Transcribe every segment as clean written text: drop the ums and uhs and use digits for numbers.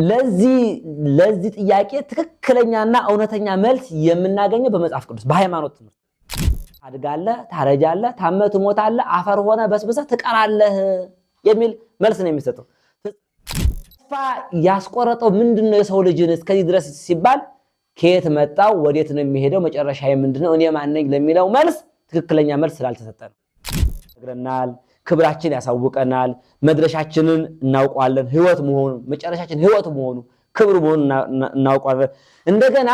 ለዚህ ጥያቄ ትክክለኛና እውነተኛ መልስ የምናገኘው በመጽሐፍ ቅዱስ በሃይማኖት ትምህርት ታድጋለህ፣ ታረጃለህ፣ ታመህ ትሞታለህ፣ አፈር ሆነ በስብሰህ ትቀራለህ የሚል መልስ ነው የሚሰጠው። ተስፋ ያስቆረጠው ምንድነው የሰው ልጅን እስከዚህ ድረስ ሲባል ከየት መጣው ወዴት ነው የሚሄደው መጨረሻዬ ምንድነው እኔ ማን ነኝ ለሚለው መልስ ትክክለኛ መልስ ስላልተሰጠ ነው። ነግረናል፣ ክብራችን ያሳውቀናል፣ መድረሻችንን እናውቀዋለን፣ ህይወት መሆኑ መጨረሻችን ህይወት መሆኑ ክብር መሆኑ እናውቀዋለን። እንደገና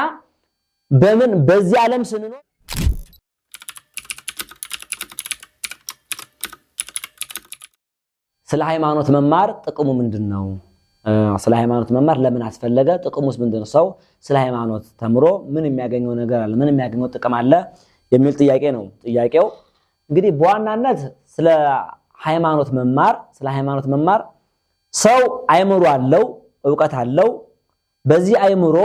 በዚህ ዓለም ስንኖር ስለ ሃይማኖት መማር ጥቅሙ ምንድነው? ስለ ሃይማኖት መማር ለምን አስፈለገ? ጥቅሙስ ምንድነው? ሰው ስለ ሃይማኖት ተምሮ ምን የሚያገኘው ነገር አለ? ምን የሚያገኘው ጥቅም አለ? የሚል ጥያቄ ነው። ጥያቄው እንግዲህ በዋናነት ስለ ሃይማኖት መማር ሰው አይምሮ አለው፣ ዕውቀት አለው። በዚህ አይምሮ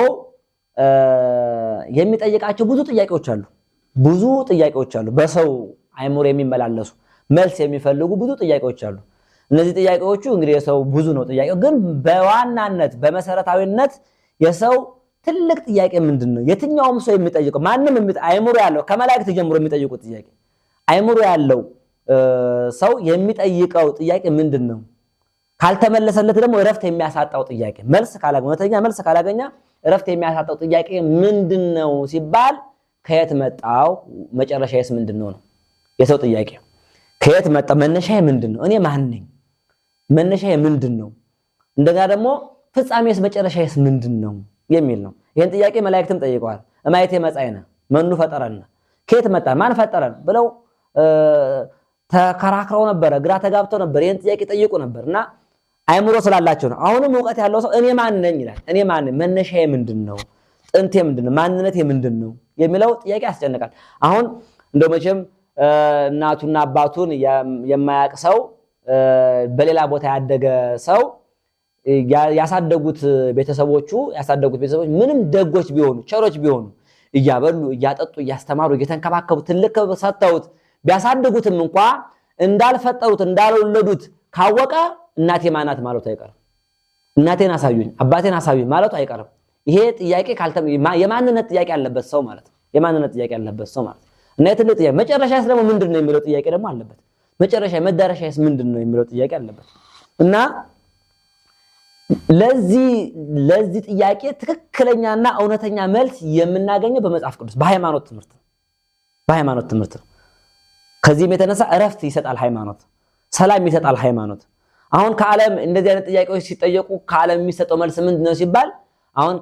የሚጠይቃቸው ብዙ ጥያቄዎች አሉ። በሰው አይምሮ የሚመላለሱ መልስ የሚፈልጉ ብዙ ጥያቄዎች አሉ። እነዚህ ጥያቄዎቹ እንግዲህ የሰው ብዙ ነው ጥያቄው፣ ግን በዋናነት በመሰረታዊነት የሰው ትልቅ ጥያቄ ምንድነው? የትኛውም ሰው የሚጠይቀው ማንም አይምሮ ያለው ከመላእክት ጀምሮ የሚጠይቁት ጥያቄ አይምሮ ያለው ሰው የሚጠይቀው ጥያቄ ምንድነው? ካልተመለሰለት ደግሞ እረፍት የሚያሳጣው ጥያቄ መልስ ካላገኘ እረፍት የሚያሳጣው ጥያቄ ምንድነው ሲባል ከየት መጣው መጨረሻዬስ ምንድነው ነው የሰው ጥያቄ። ከየት መጣ መነሻዬ ምንድነው? እኔ ማን ነኝ? መነሻዬ ምንድነው? እንደገና ደግሞ ፍጻሜስ መጨረሻዬስ ምንድነው የሚል ነው። ይሄን ጥያቄ መላእክትም ጠይቀዋል። እማይቴ መጻእነ መኑ ፈጠረና ከየት መጣን ማን ፈጠረን ብለው ተከራክረው ነበር፣ ግራ ተጋብተው ነበር። ይሄን ጥያቄ ጠይቁ ነበርና አይምሮ ስላላቸው ነው። አሁንም ዕውቀት ያለው ሰው እኔ ማን ነኝ ይላል። እኔ ማን ነኝ? መነሻዬ ምንድነው? ጥንቴ ምንድነው? ማንነቴ ምንድነው የሚለው ጥያቄ ያስጨንቃል። አሁን እንደው መቼም እናቱና አባቱን የማያውቅ ሰው በሌላ ቦታ ያደገ ሰው ያሳደጉት ቤተሰቦች ምንም ደጎች ቢሆኑ ቸሮች ቢሆኑ እያበሉ እያጠጡ እያስተማሩ እየተንከባከቡ ትልቅ ሰጥተውት ቢያሳድጉትም እንኳን እንዳልፈጠሩት እንዳልወለዱት ካወቀ እናቴ ማናት ማለቱ አይቀርም። እናቴን አሳዩኝ አባቴን አሳዩኝ ማለቱ አይቀርም። ይሄ ጥያቄ የማንነት ጥያቄ ያለበት ሰው ማለት ነው። እና የትልቅ ጥያቄ መጨረሻስ ደግሞ ምንድነው የሚለው ጥያቄ ደግሞ አለበት። መዳረሻስ ምንድነው የሚለው ጥያቄ አለበት። እና ለዚህ ጥያቄ ትክክለኛና እውነተኛ መልስ የምናገኘው በመጽሐፍ ቅዱስ በሃይማኖት ትምህርት ነው። ከዚህም የተነሳ እረፍት ይሰጣል ሃይማኖት፣ ሰላም ይሰጣል ሃይማኖት። አሁን ከዓለም እንደዚህ አይነት ጥያቄዎች ሲጠየቁ ከዓለም የሚሰጠው መልስ ምንድነው ሲባል አሁን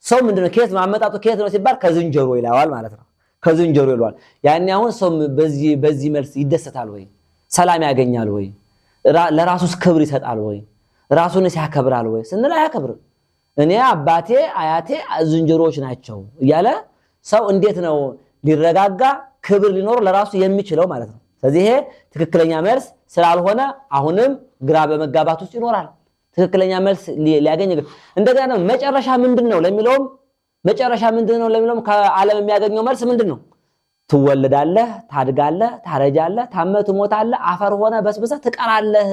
ሰው ምንድነው ከየት ማመጣጡ ከየት ነው ሲባል ከዝንጀሮ ይላዋል ማለት ነው። ከዝንጀሮ ይሏል። ያኔ አሁን ሰው በዚህ መልስ ይደሰታል ወይ? ሰላም ያገኛል ወይ? ለራሱስ ክብር ይሰጣል ወይ? ራሱንስ ያከብራል ወይ ስንል አያከብርም። እኔ አባቴ አያቴ ዝንጀሮዎች ናቸው እያለ ሰው እንዴት ነው ሊረጋጋ ክብር ሊኖር ለራሱ የሚችለው ማለት ነው። ስለዚህ ይሄ ትክክለኛ መልስ ስላልሆነ አሁንም ግራ በመጋባት ውስጥ ይኖራል። ትክክለኛ መልስ ሊያገኝ እንደገና መጨረሻ ምንድነው ለሚለውም ከዓለም የሚያገኘው መልስ ምንድነው? ትወለዳለህ፣ ታድጋለህ፣ ታረጃለህ፣ ታመህ ትሞታለህ፣ አፈር ሆነ በስብሰህ ትቀራለህ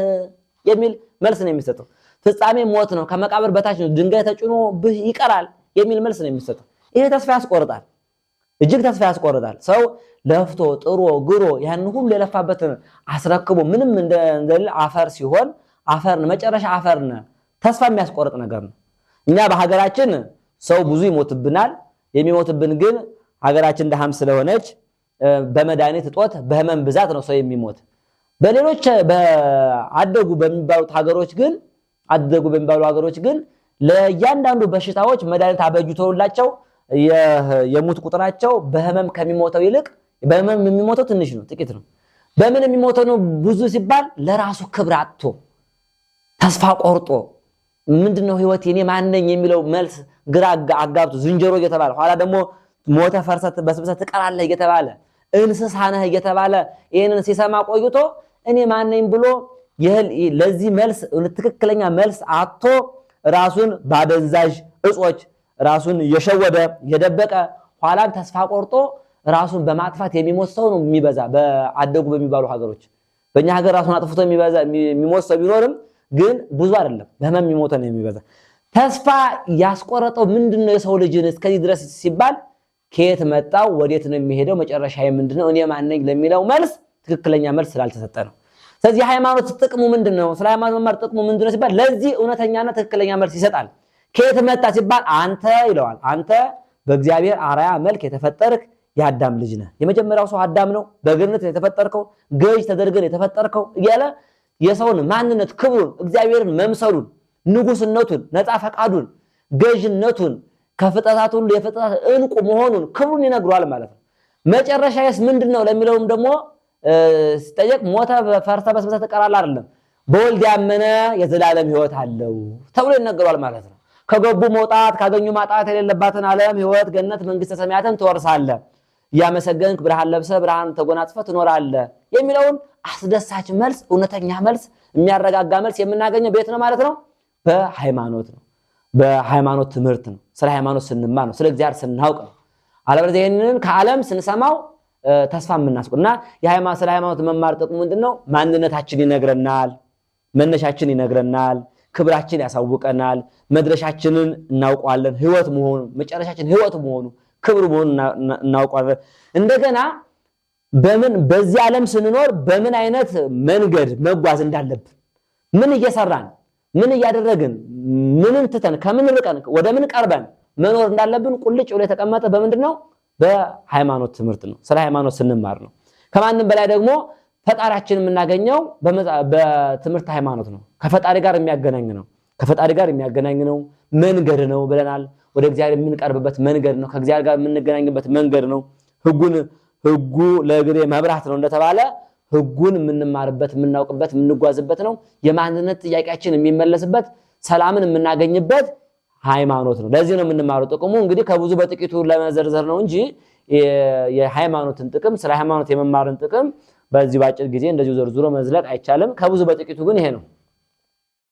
የሚል መልስ ነው የሚሰጠው። ፍጻሜ ሞት ነው፣ ከመቃብር በታች ነው፣ ድንጋይ ተጭኖ ብህ ይቀራል የሚል መልስ ነው የሚሰጠው። ይሄ ተስፋ ያስቆርጣል፣ እጅግ ተስፋ ያስቆርጣል። ሰው ለፍቶ ጥሮ ግሮ ያን ሁሉ የለፋበትን አስረክቦ ምንም እንደሌለ አፈር ሲሆን መጨረሻ አፈር ነው። ተስፋ የሚያስቆርጥ ነገር ነው። እኛ በሀገራችን ሰው ብዙ ይሞትብናል። የሚሞትብን ግን ሀገራችን ደሃም ስለሆነች በመድኃኒት እጦት በህመም ብዛት ነው ሰው የሚሞት። በሌሎች አደጉ በሚባሉ ሀገሮች ግን ለእያንዳንዱ በሽታዎች መድኃኒት አበጅተውላቸው የሞት ቁጥራቸው በህመም ከሚሞተው ይልቅ በህመም የሚሞተው ትንሽ ነው፣ ጥቂት ነው። በምን የሚሞተው ነው ብዙ ሲባል ለራሱ ክብር አጥቶ ተስፋ ቆርጦ ምንድነው ህይወት የኔ ማን ነኝ የሚለው መልስ ግራ አጋብቶ ዝንጀሮ እየተባለ ኋላ ደግሞ ሞተ ፈርሰት በስብሰት ትቀራለህ እየተባለ እንስሳ ነህ እየተባለ ይሄንን ሲሰማ ቆይቶ እኔ ማን ነኝ ብሎ ለዚህ መልስ ትክክለኛ መልስ አጥቶ ራሱን ባደንዛዥ እጾች ራሱን የሸወደ የደበቀ ኋላን ተስፋ ቆርጦ ራሱን በማጥፋት የሚሞት ሰው ነው የሚበዛ በአደጉ በሚባሉ ሀገሮች። በእኛ ሀገር ራሱን አጥፍቶ የሚሞት ሰው ቢኖርም ግን ብዙ አይደለም፣ በህመም የሚሞት ነው የሚበዛ። ተስፋ ያስቆረጠው ምንድነው የሰው ልጅን እስከዚህ ድረስ ሲባል ከየት መጣው ወዴት ነው የሚሄደው መጨረሻዬ ምንድነው እኔ ማን ነኝ ለሚለው መልስ ትክክለኛ መልስ ስላልተሰጠ ነው። ስለዚህ ሃይማኖት ጥቅሙ ምንድነው? ስለ ሃይማኖት መማር ጥቅሙ ምንድነው ሲባል ለዚህ እውነተኛና ትክክለኛ መልስ ይሰጣል። ከየት መጣ ሲባል አንተ ይለዋል። አንተ በእግዚአብሔር አርአያ መልክ የተፈጠርክ የአዳም ልጅ ነህ። የመጀመሪያው ሰው አዳም ነው። በገነት የተፈጠርከው ገዥ ተደርገን የተፈጠርከው እያለ የሰውን ማንነት ክብሩን እግዚአብሔርን መምሰሉን ንጉስነቱን ነፃ ፈቃዱን ገዥነቱን ከፍጥረታት ሁሉ የፍጥረት እንቁ መሆኑን ክብሩን ይነግሯል ማለት ነው። መጨረሻዬስ ምንድነው ለሚለውም ደግሞ ሲጠየቅ ሞተ ፈርሰ በስብሰ ተቀራላ አይደለም በወልድ ያመነ የዘላለም ሕይወት አለው ተብሎ ይነገራል ማለት ነው። ከገቡ መውጣት ካገኙ ማጣት የሌለባትን ዓለም ሕይወት ገነት መንግስተ ሰማያትን ትወርሳለህ ያመሰገንክ ብርሃን ለብሰ ብርሃን ተጎናጽፈ ትኖራለህ የሚለውን አስደሳች መልስ እውነተኛ መልስ የሚያረጋጋ መልስ የምናገኘው ቤት ነው ማለት ነው። በሃይማኖት ነው። በሃይማኖት ትምህርት ነው። ስለ ሃይማኖት ስንማር ነው። ስለ እግዚአብሔር ስናውቅ ነው። አለበለዚያ ይሄንን ከዓለም ስንሰማው ተስፋ የምናስቆና ስለ ሃይማኖት መማር ጥቅሙ ምንድነው? ማንነታችን ይነግረናል፣ መነሻችን ይነግረናል፣ ክብራችን ያሳውቀናል፣ መድረሻችንን እናውቀዋለን፣ ህይወት መሆኑ መጨረሻችን ህይወት መሆኑ ክብር መሆኑ እናውቀዋለን። እንደገና በዚህ ዓለም ስንኖር በምን አይነት መንገድ መጓዝ እንዳለብን ምን እየሰራን ምን እያደረግን ምንን ትተን ከምን ርቀን ወደ ምን ቀርበን መኖር እንዳለብን ቁልጭ ብሎ የተቀመጠ በምንድነው? በሃይማኖት ትምህርት ነው። ስለ ሃይማኖት ስንማር ነው። ከማንም በላይ ደግሞ ፈጣሪያችንን የምናገኘው በትምህርት ሃይማኖት ነው። ከፈጣሪ ጋር የሚያገናኝ ነው። ከፈጣሪ ጋር የሚያገናኝ ነው መንገድ ነው ብለናል። ወደ እግዚአብሔር የምንቀርብበት መንገድ ነው። ከእግዚአብሔር ጋር የምንገናኝበት መንገድ ነው። ህጉ ለእግሬ መብራት ነው እንደተባለ ህጉን የምንማርበት የምናውቅበት የምንጓዝበት ነው። የማንነት ጥያቄያችን የሚመለስበት ሰላምን የምናገኝበት ሃይማኖት ነው። ለዚህ ነው የምንማረው። ጥቅሙ እንግዲህ ከብዙ በጥቂቱ ለመዘርዘር ነው እንጂ የሃይማኖትን ጥቅም ስለ ሃይማኖት የመማርን ጥቅም በዚህ ባጭር ጊዜ እንደዚሁ ዘርዝሮ መዝለቅ አይቻልም። ከብዙ በጥቂቱ ግን ይሄ ነው።